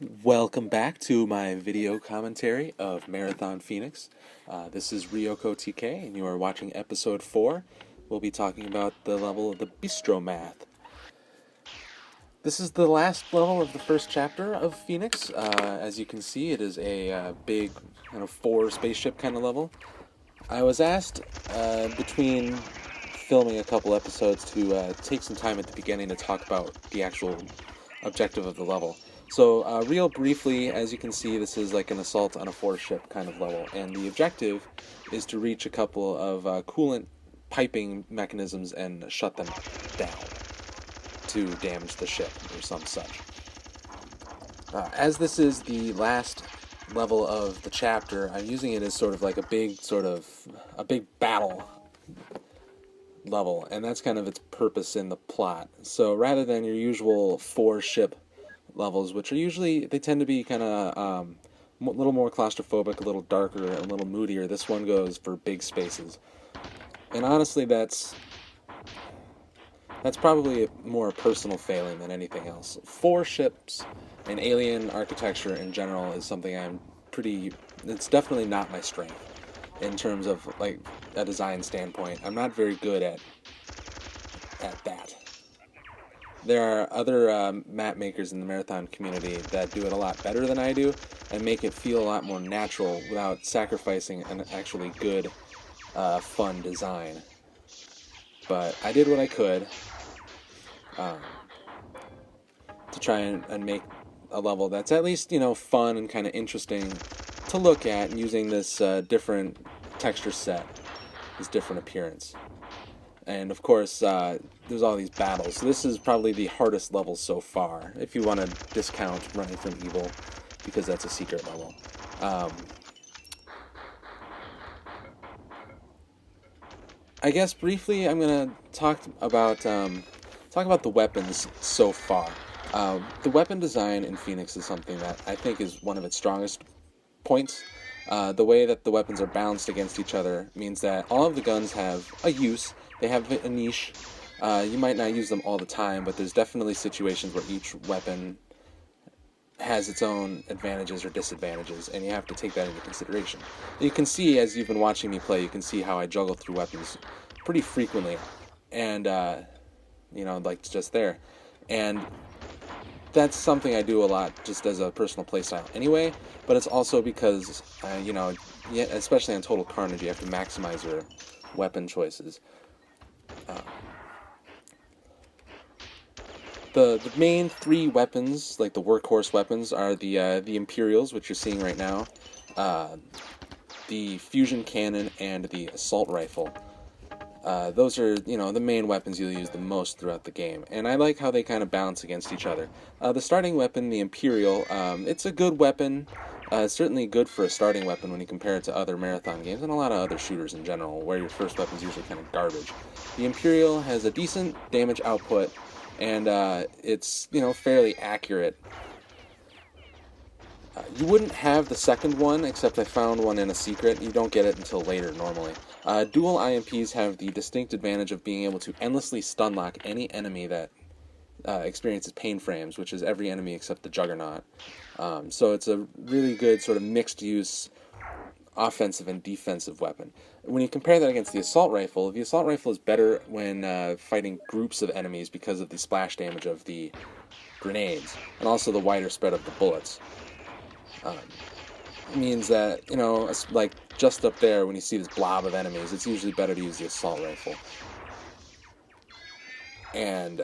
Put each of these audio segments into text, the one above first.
Welcome back to my video commentary of Marathon Phoenix. This is Ryoko TK, and you are watching episode 4. We'll be talking about the level of the Bistro Math. This is the last level of the first chapter of Phoenix. As you can see, it is a big, 4 spaceship kind of level. I was asked between filming a couple episodes to take some time at the beginning to talk about the actual objective of the level. So, real briefly, as you can see, this is like an assault on a 4-ship kind of level, and the objective is to reach a couple of coolant piping mechanisms and shut them down to damage the ship or some such. As this is the last level of the chapter, I'm using it as sort of like a big battle level, and that's kind of its purpose in the plot. So rather than your usual 4-ship levels, which are usually, they tend to be kind of a little more claustrophobic, a little darker, a little moodier, this one goes for big spaces. And honestly, that's probably more a personal failing than anything else. 4 ships and alien architecture in general is something it's definitely not my strength in terms of like a design standpoint. I'm not very good at that. There are other map makers in the Marathon community that do it a lot better than I do and make it feel a lot more natural without sacrificing an actually good, fun design. But I did what I could to try and make a level that's at least, fun and kind of interesting to look at using this different texture set, this different appearance. And of course, there's all these battles. So this is probably the hardest level so far, if you want to discount Running from Evil, because that's a secret level. I guess briefly, I'm gonna talk about the weapons so far. The weapon design in Phoenix is something that I think is one of its strongest points. The way that the weapons are balanced against each other means that all of the guns have a use. They have a niche. You might not use them all the time, but there's definitely situations where each weapon has its own advantages or disadvantages, and you have to take that into consideration. You can see, as you've been watching me play, you can see how I juggle through weapons pretty frequently, and, like just there. And that's something I do a lot just as a personal playstyle anyway, but it's also because, especially on Total Carnage, you have to maximize your weapon choices. The main 3 weapons, like the workhorse weapons, are the Imperials, which you're seeing right now, the fusion cannon, and the assault rifle. Those are, the main weapons you'll use the most throughout the game, and I like how they kind of balance against each other. The starting weapon, the Imperial, it's a good weapon. It's certainly good for a starting weapon when you compare it to other Marathon games and a lot of other shooters in general, where your first weapon's usually kind of garbage. The Imperial has a decent damage output, and it's, fairly accurate. You wouldn't have the second one, except I found one in a secret. You don't get it until later, normally. Dual IMPs have the distinct advantage of being able to endlessly stun lock any enemy that experiences pain frames, which is every enemy except the Juggernaut. So it's a really good sort of mixed-use offensive and defensive weapon. When you compare that against the assault rifle is better when fighting groups of enemies because of the splash damage of the grenades, and also the wider spread of the bullets. It means that, like just up there when you see this blob of enemies, it's usually better to use the assault rifle. And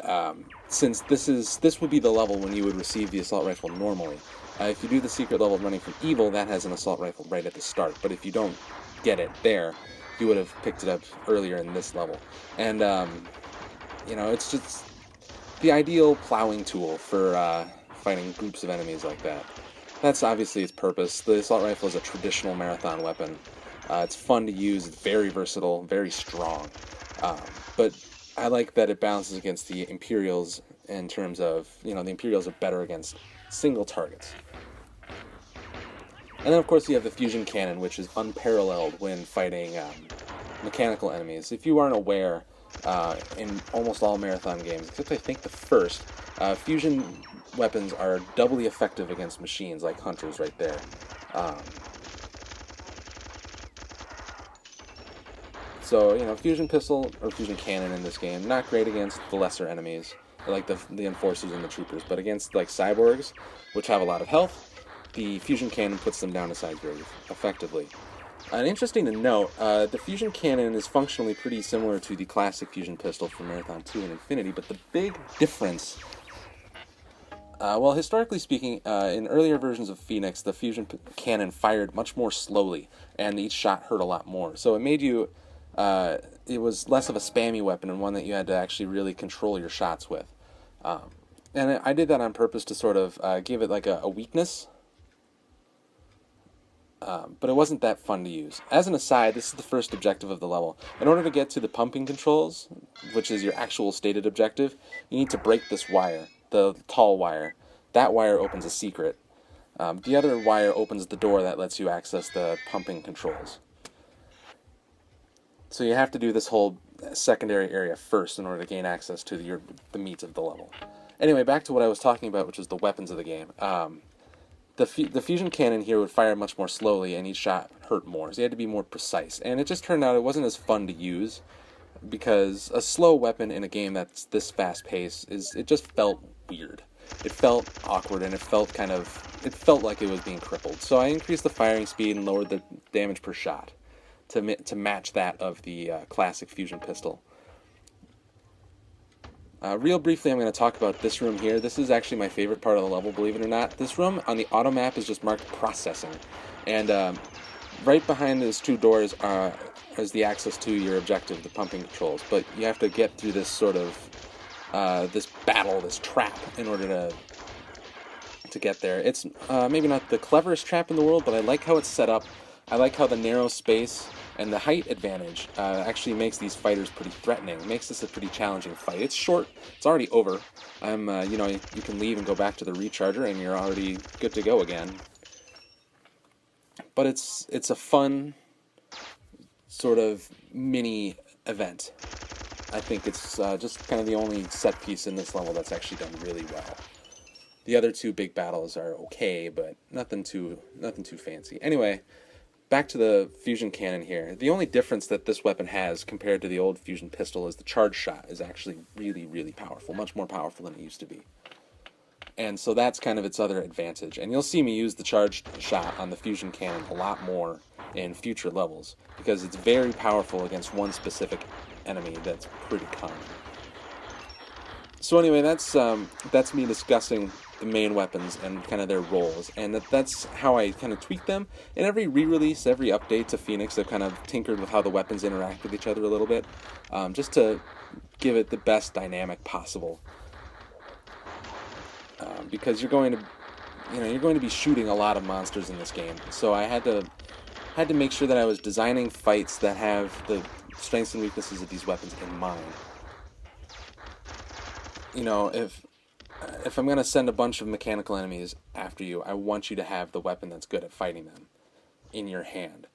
since this would be the level when you would receive the assault rifle normally. If you do the secret level of Running from Evil, that has an assault rifle right at the start, but if you don't get it there, you would have picked it up earlier in this level. And, it's just the ideal plowing tool for fighting groups of enemies like that. That's obviously its purpose. The assault rifle is a traditional Marathon weapon. It's fun to use, it's very versatile, very strong. But I like that it balances against the Imperials in terms of, the Imperials are better against single targets. And then, of course, you have the fusion cannon, which is unparalleled when fighting mechanical enemies. If you aren't aware, in almost all Marathon games, except I think the first, Fusion weapons are doubly effective against machines, like hunters right there. Um, so, fusion pistol, or fusion cannon in this game, not great against the lesser enemies, like the enforcers and the troopers, but against like cyborgs, which have a lot of health, the fusion cannon puts them down to size very effectively. And interesting to note, the fusion cannon is functionally pretty similar to the classic fusion pistol from Marathon 2 and Infinity, but the big difference, well, historically speaking, in earlier versions of Phoenix, the fusion cannon fired much more slowly, and each shot hurt a lot more. So it made you, it was less of a spammy weapon and one that you had to actually really control your shots with. And I did that on purpose to sort of give it like a weakness. But it wasn't that fun to use. As an aside, this is the first objective of the level. In order to get to the pumping controls, which is your actual stated objective, you need to break this wire, the tall wire. That wire opens a secret. The other wire opens the door that lets you access the pumping controls. So you have to do this whole secondary area first in order to gain access to the meat of the level. Anyway, back to what I was talking about, which was the weapons of the game. The fusion cannon here would fire much more slowly, and each shot hurt more, so you had to be more precise. And it just turned out it wasn't as fun to use, because a slow weapon in a game that's this fast-paced, it just felt weird. It felt awkward, and it felt like it was being crippled. So I increased the firing speed and lowered the damage per shot to match that of the classic fusion pistol. Real briefly, I'm going to talk about this room here. This is actually my favorite part of the level, believe it or not. This room on the auto map is just marked processing. And right behind those two doors is the access to your objective, the pumping controls. But you have to get through this sort of, this battle, this trap, in order to get there. It's maybe not the cleverest trap in the world, but I like how it's set up. I like how the narrow space and the height advantage actually makes these fighters pretty threatening. It makes this a pretty challenging fight. It's short. It's already over. You can leave and go back to the recharger, and you're already good to go again. But it's a fun sort of mini event. I think it's just kind of the only set piece in this level that's actually done really well. The other two big battles are okay, but nothing too fancy. Anyway. Back to the fusion cannon here. The only difference that this weapon has compared to the old fusion pistol is the charge shot is actually really, really powerful, much more powerful than it used to be. And so that's kind of its other advantage. And you'll see me use the charge shot on the fusion cannon a lot more in future levels, because it's very powerful against one specific enemy that's pretty common. So anyway, that's me discussing the main weapons and kind of their roles, and that's how I kind of tweak them. In every re-release, every update to Phoenix, I've kind of tinkered with how the weapons interact with each other a little bit, just to give it the best dynamic possible. Because you're going to be shooting a lot of monsters in this game, so I had to make sure that I was designing fights that have the strengths and weaknesses of these weapons in mind. If I'm going to send a bunch of mechanical enemies after you, I want you to have the weapon that's good at fighting them in your hand.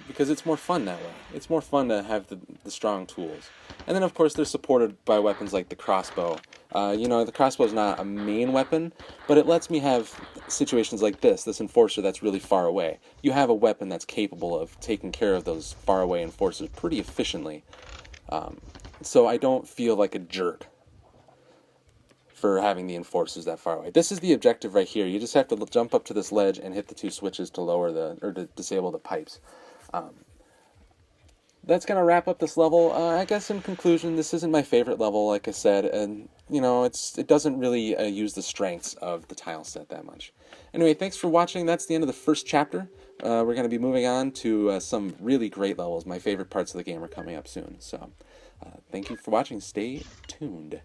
Because it's more fun that way. It's more fun to have the strong tools. And then, of course, they're supported by weapons like the crossbow. The crossbow is not a main weapon, but it lets me have situations like this enforcer that's really far away. You have a weapon that's capable of taking care of those faraway enforcers pretty efficiently. So I don't feel like a jerk for having the enforcers that far away. This is the objective right here. You just have to jump up to this ledge and hit the two switches to lower to disable the pipes. That's going to wrap up this level. I guess in conclusion, this isn't my favorite level, like I said, and it doesn't really use the strengths of the tile set that much. Anyway, thanks for watching. That's the end of the first chapter. We're going to be moving on to some really great levels. My favorite parts of the game are coming up soon. So, thank you for watching. Stay tuned.